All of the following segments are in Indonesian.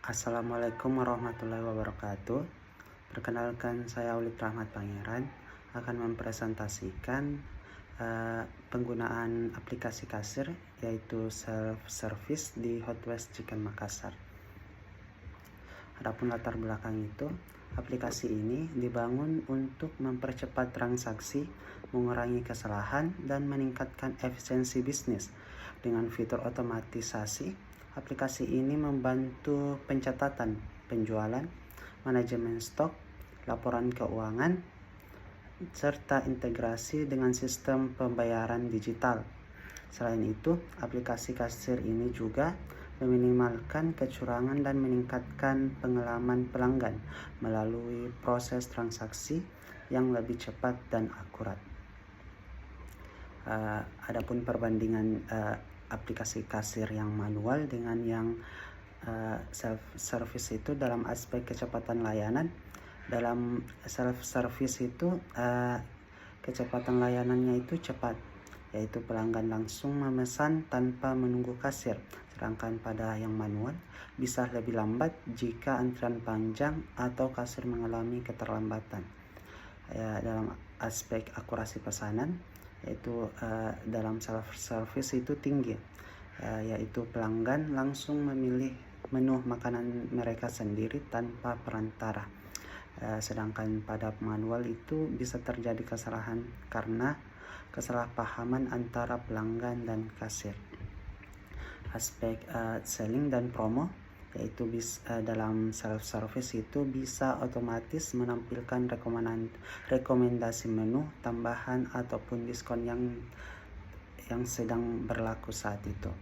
Assalamualaikum warahmatullahi wabarakatuh. Perkenalkan, saya Ulid Rahmat Pangeran akan mempresentasikan penggunaan aplikasi kasir yaitu self-service di Hot West Chicken Makassar. Adapun latar belakang itu, aplikasi ini dibangun untuk mempercepat transaksi, mengurangi kesalahan, dan meningkatkan efisiensi bisnis. Dengan fitur otomatisasi, aplikasi ini membantu pencatatan penjualan, manajemen stok, laporan keuangan, serta integrasi dengan sistem pembayaran digital. Selain itu, aplikasi kasir ini juga meminimalkan kecurangan dan meningkatkan pengalaman pelanggan melalui proses transaksi yang lebih cepat dan akurat. Adapun perbandingan aplikasi kasir yang manual dengan yang self-service itu dalam aspek kecepatan layanan. Dalam self-service itu kecepatan layanannya itu cepat, yaitu pelanggan langsung memesan tanpa menunggu kasir. Sedangkan pada yang manual bisa lebih lambat jika antrian panjang atau kasir mengalami keterlambatan. Dalam aspek akurasi pesanan, yaitu dalam self-service itu tinggi, yaitu pelanggan langsung memilih menu makanan mereka sendiri tanpa perantara. Sedangkan pada manual itu bisa terjadi kesalahan karena kesalahpahaman antara pelanggan dan kasir. Aspek selling dan promo, yaitu dalam self-service itu bisa otomatis menampilkan rekomendasi menu tambahan ataupun diskon yang sedang berlaku saat itu.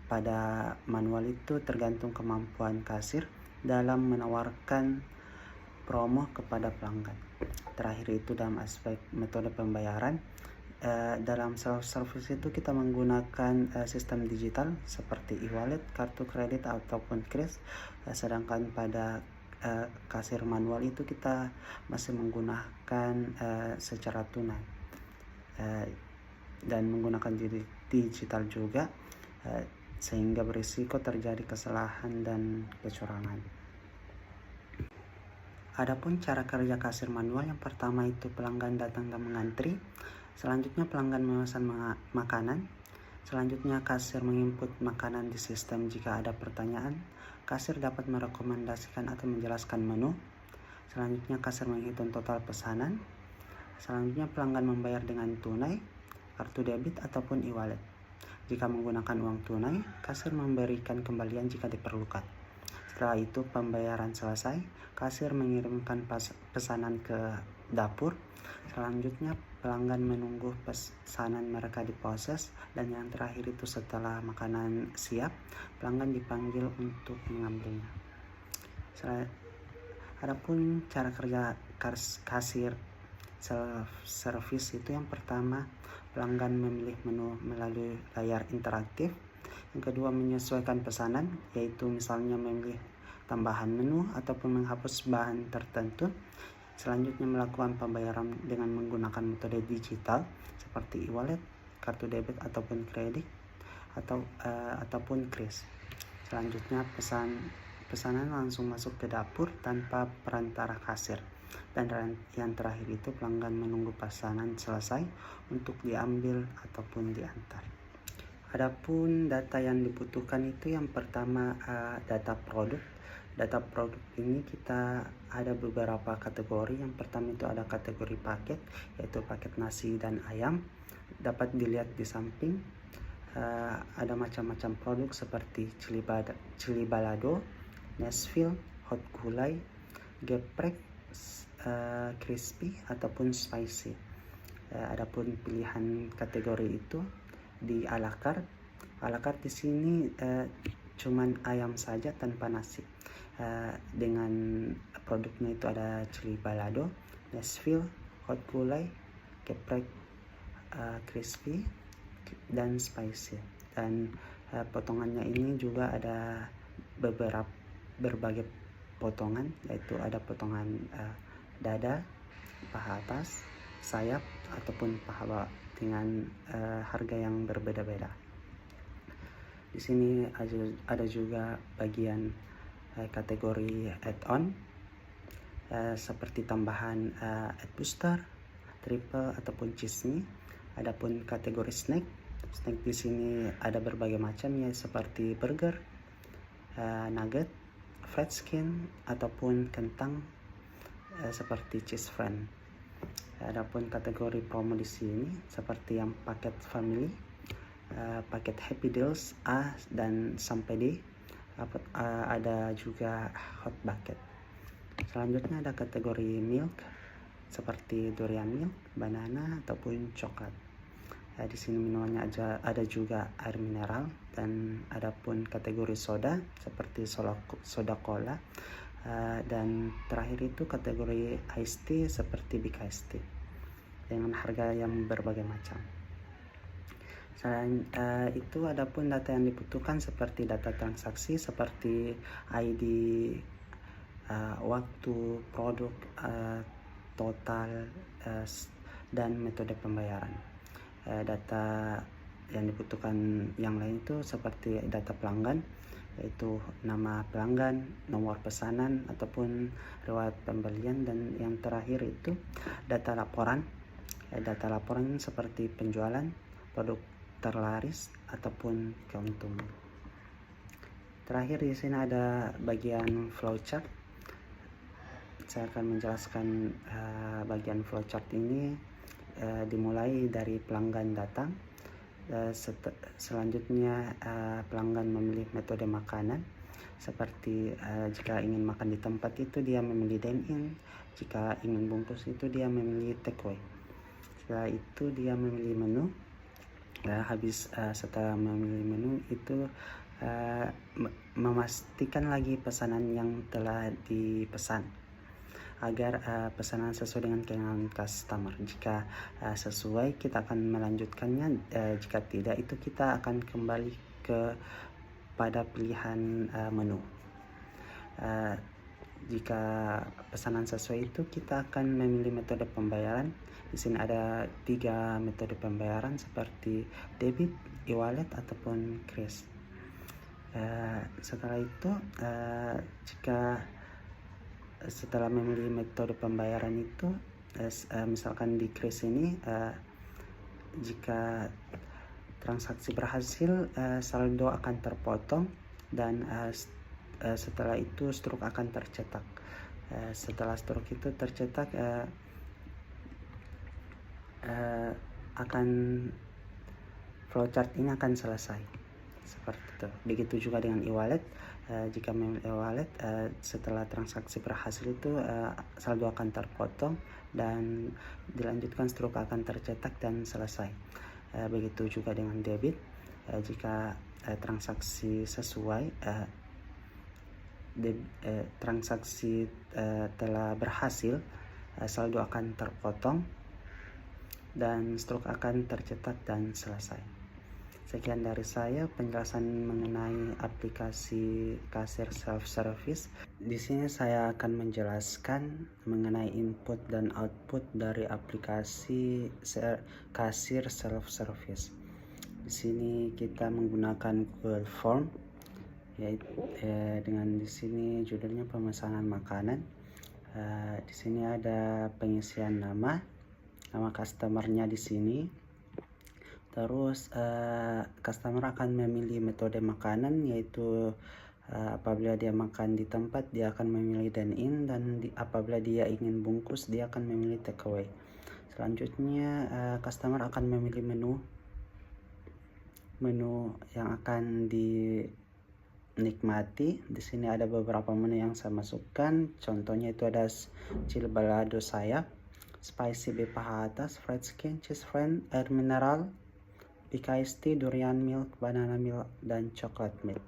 Pada manual itu tergantung kemampuan kasir dalam menawarkan promo kepada pelanggan. Terakhir itu dalam aspek metode pembayaran. Dalam self-service itu kita menggunakan sistem digital seperti e-wallet, kartu kredit ataupun kris. Sedangkan pada kasir manual itu kita masih menggunakan secara tunai dan menggunakan digital juga, sehingga berisiko terjadi kesalahan dan kecurangan. Adapun cara kerja kasir manual, yang pertama itu pelanggan datang dan mengantri, selanjutnya pelanggan memesan makanan, selanjutnya kasir menginput makanan di sistem. Jika ada pertanyaan, kasir dapat merekomendasikan atau menjelaskan menu. Selanjutnya kasir menghitung total pesanan. Selanjutnya pelanggan membayar dengan tunai, kartu debit ataupun e-wallet. Jika menggunakan uang tunai, kasir memberikan kembalian jika diperlukan. Setelah itu pembayaran selesai, kasir mengirimkan pesanan ke dapur. Selanjutnya pelanggan menunggu pesanan mereka diproses, dan yang terakhir itu setelah makanan siap, pelanggan dipanggil untuk mengambilnya. Adapun cara kerja kasir self-service itu, yang pertama pelanggan memilih menu melalui layar interaktif. Yang kedua, menyesuaikan pesanan, yaitu misalnya memilih tambahan menu ataupun menghapus bahan tertentu. Selanjutnya melakukan pembayaran dengan menggunakan metode digital seperti e-wallet, kartu debit ataupun kredit ataupun kris. Selanjutnya pesanan langsung masuk ke dapur tanpa perantara kasir. Dan yang terakhir itu pelanggan menunggu pesanan selesai untuk diambil ataupun diantar. Adapun data yang dibutuhkan itu, yang pertama data produk. Data produk ini kita ada beberapa kategori. Yang pertama itu ada kategori paket, yaitu paket nasi dan ayam. Dapat dilihat di samping. Ada macam-macam produk seperti cili balado, Nashville, hot gulai, geprek, crispy ataupun spicy. Adapun pilihan kategori itu di a la carte. A la carte di sini cuman ayam saja tanpa nasi. Dengan produknya itu ada cili balado, Nashville, hot gulai, geprek, crispy dan spicy. Dan potongannya ini juga ada berbagai potongan, yaitu ada potongan dada, paha atas, sayap ataupun paha bawah dengan harga yang berbeda-beda. Di Di sini ada juga bagian kategori add-on seperti tambahan add booster, triple ataupun cheese nih. Adapun kategori snack di sini ada berbagai macam ya, seperti burger, nugget, fried skin ataupun kentang seperti cheese friend. Adapun kategori promo di sini seperti yang paket family, paket happy deals A dan sampai D, ada juga hot bucket. Selanjutnya ada kategori milk seperti durian milk, banana ataupun coklat. Di sini minumannya ada juga air mineral, dan adapun kategori soda seperti soda cola, dan terakhir itu kategori iced tea seperti big iced tea dengan harga yang berbagai macam. Selain itu adapun data yang dibutuhkan seperti data transaksi seperti ID, waktu, produk, total, dan metode pembayaran. Data yang dibutuhkan yang lain itu seperti data pelanggan, yaitu nama pelanggan, nomor pesanan ataupun riwayat pembelian, dan yang terakhir itu data laporan. Data laporan seperti penjualan, produk terlaris ataupun keuntungan. Terakhir di sini ada bagian flowchart. Saya akan menjelaskan bagian flowchart ini dimulai dari pelanggan datang, selanjutnya pelanggan memilih metode makanan seperti jika ingin makan di tempat itu dia memilih dine in, jika ingin bungkus itu dia memilih take away. Setelah itu dia memilih menu. Setelah memilih menu itu memastikan lagi pesanan yang telah dipesan agar pesanan sesuai dengan keinginan customer. Jika sesuai kita akan melanjutkannya, jika tidak itu kita akan kembali pada pilihan menu. Jika pesanan sesuai itu kita akan memilih metode pembayaran. Di sini ada 3 metode pembayaran seperti debit, e-wallet ataupun kris. Setelah itu jika setelah memilih metode pembayaran itu, misalkan di kris ini jika transaksi berhasil, saldo akan terpotong, dan setelah itu struk akan tercetak. Setelah struk itu tercetak akan flowchart ini akan selesai seperti itu. Begitu juga dengan e-wallet. Jika memilih e-wallet, setelah transaksi berhasil itu saldo akan terpotong dan dilanjutkan struk akan tercetak dan selesai. Begitu juga dengan debit. Jika transaksi sesuai, transaksi telah berhasil, saldo akan terpotong dan struk akan tercetak dan selesai. Sekian dari saya penjelasan mengenai aplikasi kasir self-service. Di sini saya akan menjelaskan mengenai input dan output dari aplikasi kasir self-service. Di sini kita menggunakan Google Form, yaitu dengan di sini judulnya pemesanan makanan. Di sini ada pengisian nama customernya di sini. Terus customer akan memilih metode makanan, yaitu apabila dia makan di tempat dia akan memilih dine in, dan apabila dia ingin bungkus dia akan memilih take away. Selanjutnya customer akan memilih menu yang akan dinikmati. Di sini ada beberapa menu yang saya masukkan. Contohnya itu ada chili balado sayap, spicy beef paha atas, fried skin, cheese friend, air mineral, big iced tea, durian milk, banana milk, dan coklat milk.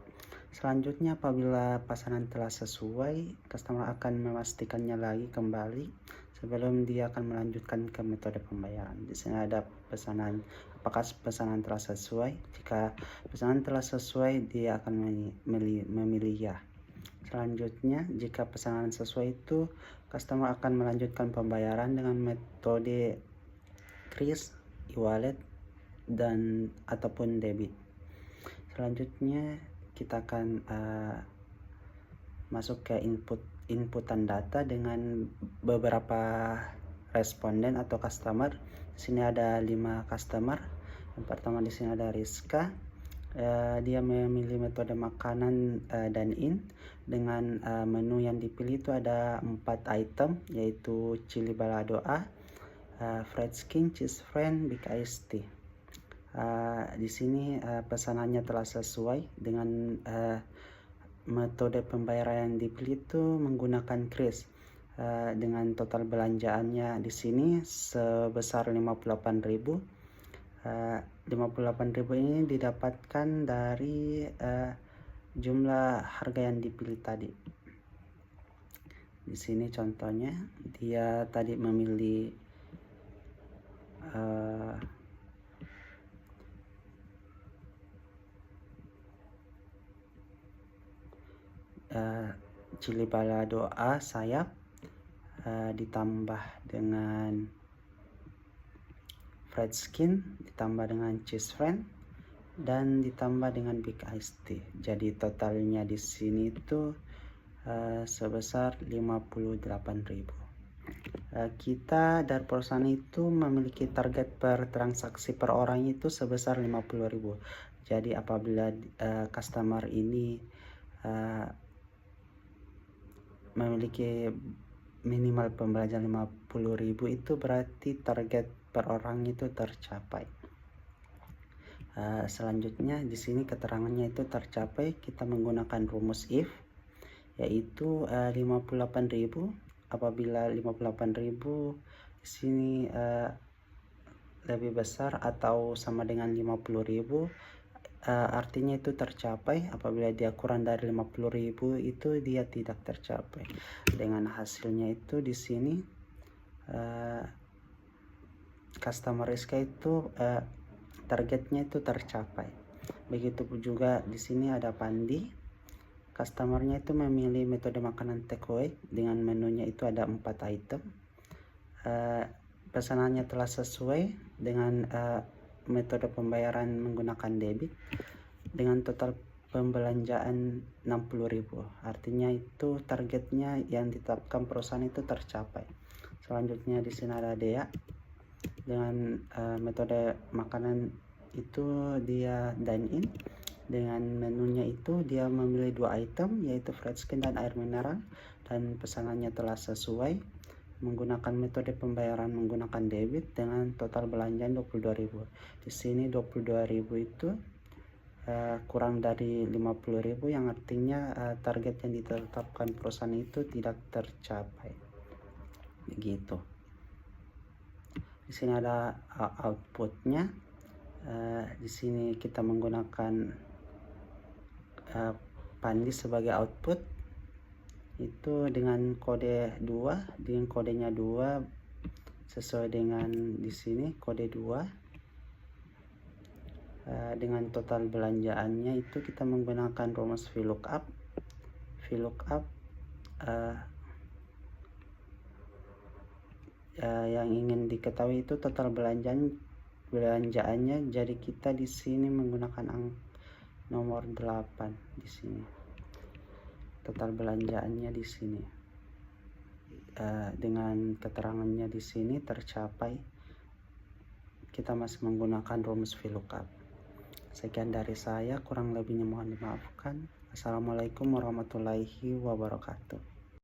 Selanjutnya apabila pesanan telah sesuai, customer akan memastikannya lagi kembali sebelum dia akan melanjutkan ke metode pembayaran. Di sini ada pesanan, apakah pesanan telah sesuai. Jika pesanan telah sesuai, dia akan memilih ya. Selanjutnya, jika pesanan sesuai itu, customer akan melanjutkan pembayaran dengan metode kris, e-wallet, dan ataupun debit. Selanjutnya kita akan masuk ke inputan data dengan beberapa responden atau customer. Di sini ada 5 customer. Yang pertama di sini ada Rizka. Dia memilih metode makanan dine-in dengan menu yang dipilih itu ada 4 item, yaitu chili balado A, fried skin, cheese friend, big iced tea. Di sini pesanannya telah sesuai dengan metode pembayaran yang dipilih itu menggunakan kris. Dengan total belanjaannya di sini sebesar 58.000. 58.000 ini didapatkan dari jumlah harga yang dipilih tadi. Di sini contohnya dia tadi memilih chili balado A sayap ditambah dengan fried skin, ditambah dengan cheese friend, dan ditambah dengan big iced tea. Jadi totalnya di sini itu sebesar 58.000. Kita dari perusahaan itu memiliki target per transaksi per orang itu sebesar 50.000. Jadi apabila customer ini memiliki minimal pembelanjaan 50.000, itu berarti target per orang itu tercapai. Selanjutnya di sini keterangannya itu tercapai, kita menggunakan rumus if, yaitu 58.000 apabila 58.000 di sini lebih besar atau sama dengan 50.000, artinya itu tercapai. Apabila dia kurang dari 50.000 itu dia tidak tercapai. Dengan hasilnya itu di sini customer Rizka itu targetnya itu tercapai. Begitu juga di sini ada Pandi. Customernya itu memilih metode makanan takeaway dengan menunya itu ada 4 item. Pesanannya telah sesuai dengan metode pembayaran menggunakan debit dengan total pembelanjaan 60.000. Artinya itu targetnya yang ditetapkan perusahaan itu tercapai. Selanjutnya di sini ada Dea. Dengan metode makanan itu dia dine-in. Dengan menunya itu dia memilih 2 item, yaitu fried skin dan air mineral, dan pesanannya telah sesuai menggunakan metode pembayaran menggunakan debit dengan total belanjaan 22.000. Di sini 22.000 itu kurang dari 50.000, yang artinya target yang ditetapkan perusahaan itu tidak tercapai. Begitu. Di sini ada outputnya. Di sini kita menggunakan Pandi sebagai output itu dengan kode 2, dengan kodenya 2 sesuai dengan di sini kode 2. Dengan total belanjaannya itu kita menggunakan rumus VLOOKUP. Yang ingin diketahui itu total belanjaannya. Jadi kita di sini menggunakan nomor 8 di sini. Total belanjaannya di sini. Dengan keterangannya di sini tercapai. Kita masih menggunakan rumus VLOOKUP. Sekian dari saya, kurang lebihnya mohon dimaafkan. Assalamualaikum warahmatullahi wabarakatuh.